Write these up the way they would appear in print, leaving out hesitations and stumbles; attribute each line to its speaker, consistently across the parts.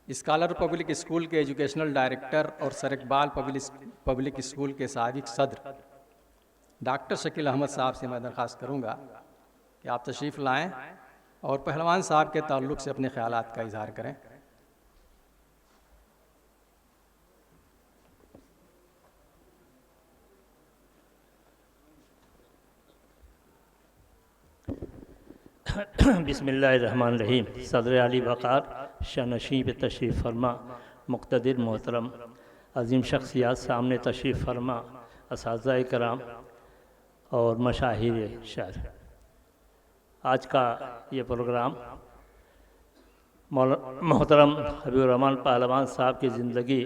Speaker 1: Scholar public school के educational director और sir Iqbal public school के साबिक सदर डॉक्टर शकील अहमद साहब से मैं दरख्वास्त करूंगा कि आप तशरीफ़ लाएं और पहलवान साहब के ताल्लुक़ से अपने ख्यालात का इजहार करें।
Speaker 2: बिस्मिल्लाहिर्रहमानिर्रहीम। सदर आली वक़ार शानशीं पे तशरीफ़ फरमा, मुक़्तदिर मोहतरम अज़ीम शख्सियात सामने तशरीफ़ फरमा, असातिज़ा कराम और मशाहिर शहर। आज का ये प्रोग्राम मोहतरम हबीबुर्रहमान पहलवान साहब की ज़िंदगी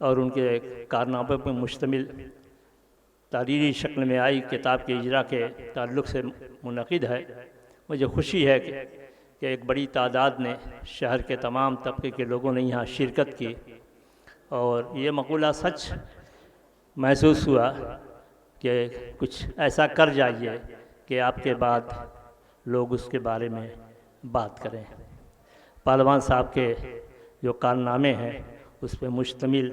Speaker 2: और उनके कारनामे पर मुश्तमिल तारीरी शक्ल में आई किताब के इजरा के ताल्लुक़ से मुनक़िद है। मुझे खुशी है कि एक बड़ी तादाद ने शहर के तमाम तबके के लोगों ने यहाँ शिरकत की और ये मक़ूला सच महसूस हुआ कि कुछ ऐसा कर जाइए कि आपके बाद लोग उसके बारे में बात करें। पहलवान साहब के जो कारनामे हैं उस पर मुश्तमिल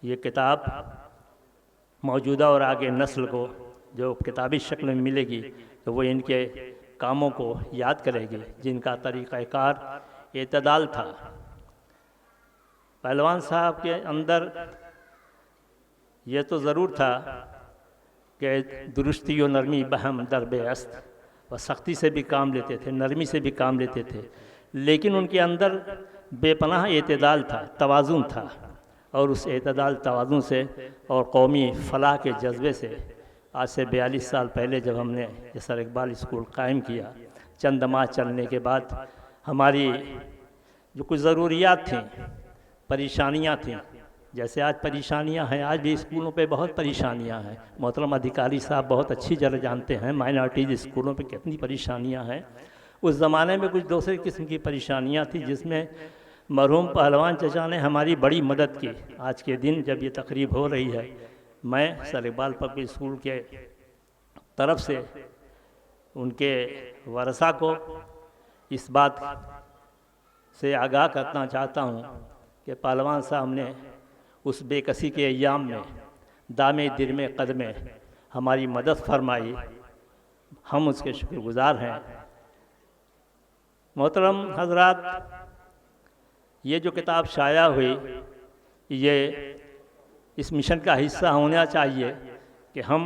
Speaker 2: ये किताब मौजूदा और आगे नस्ल को जो किताबी शक्ल में मिलेगी तो वो इनके कामों को याद करेगी, जिनका तरीक़ाकार एतदाल था। पहलवान साहब के अंदर ये तो ज़रूर था कि दुरुस्ती और नरमी बहम दरबे अस्त, वह सख्ती से भी काम लेते थे, नरमी से भी काम लेते थे, लेकिन उनके अंदर बेपनाह एतदाल था, तवाज़ुन था। और उस एतदाल तवाज़ुन से और कौमी फ़लाह के जज्बे से आज से 42 साल पहले जब हमने ये सर इकबाल स्कूल कायम किया, चंद माह चलने के बाद हमारी जो कुछ ज़रूरियात थीं, परेशानियां थीं, जैसे आज परेशानियां हैं, आज भी स्कूलों पे बहुत परेशानियां हैं। मोहतरम अधिकारी साहब बहुत अच्छी तरह जानते हैं माइनॉरिटीज़ स्कूलों पे कितनी परेशानियां हैं। उस ज़माने में कुछ दूसरे किस्म की परेशानियां थी जिसमें मरहूम पहलवान चचा ने हमारी बड़ी मदद की। आज के दिन जब ये तकरीब हो रही है, मैं सर इकबाल पब्लिक स्कूल के तरफ से उनके वरसा को इस बात से आगाह करना चाहता हूँ कि पहलवान साहब ने उस बेकसी के अय्याम में दामे दिरमे कदमे हमारी मदद फरमाई, हम उसके शुक्रगुज़ार हैं। मोहतरम हज़रात, ये जो किताब शाया हुई ये इस मिशन का हिस्सा होना चाहिए कि हम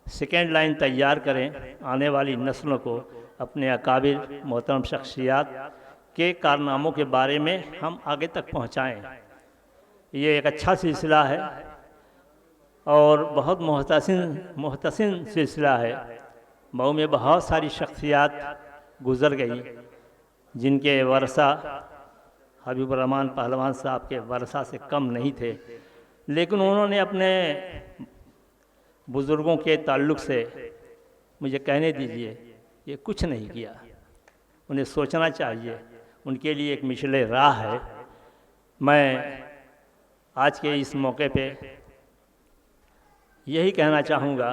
Speaker 2: सेकेंड लाइन तैयार करें, आने वाली नस्लों को अपने अकाबिर मोहतरम शख्सियात के कारनामों के बारे में हम आगे तक पहुंचाएं। ये एक अच्छा सिलसिला है और बहुत मुहतसिन सिलसिला है। मऊ में बहुत सारी शख्सियात गुज़र गई जिनके वरसा हबीबुर्रहमान पहलवान साहब के वरसा से कम नहीं थे, लेकिन उन्होंने अपने बुज़ुर्गों के ताल्लुक़ से, मुझे कहने दीजिए, ये कुछ नहीं किया। उन्हें सोचना चाहिए, उनके लिए एक मिशले राह है। मैं आज के इस मौके पे यही कहना चाहूँगा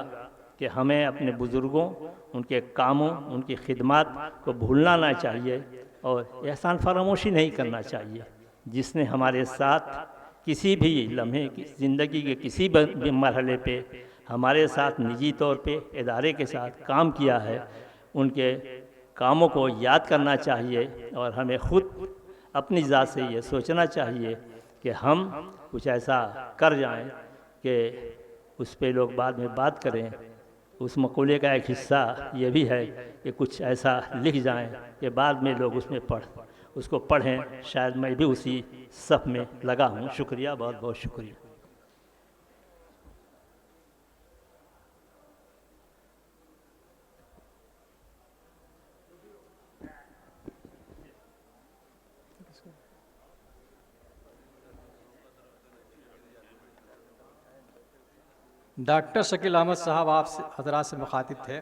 Speaker 2: कि हमें अपने बुज़ुर्गों, उनके कामों, उनकी खिदमत को भूलना ना चाहिए और एहसान फरामोशी नहीं करना चाहिए। जिसने हमारे साथ किसी भी लम्हे की ज़िंदगी के किसी भी मरहले पे हमारे साथ निजी तौर पे इदारे के साथ काम किया है, उनके कामों को याद करना चाहिए और हमें ख़ुद अपनी ज़ात से ये सोचना चाहिए कि हम कुछ ऐसा कर जाएं कि उस पे लोग बाद में बात करें। उस मक़ूले का एक हिस्सा ये भी है कि कुछ ऐसा लिख जाएं कि बाद में लोग उसको पढ़ें। शायद मैं भी उसी सफ़ में लगा हूँ। शुक्रिया, बहुत बहुत शुक्रिया।
Speaker 1: डॉक्टर शकील अहमद साहब आप हज़रात से मुखातिब थे।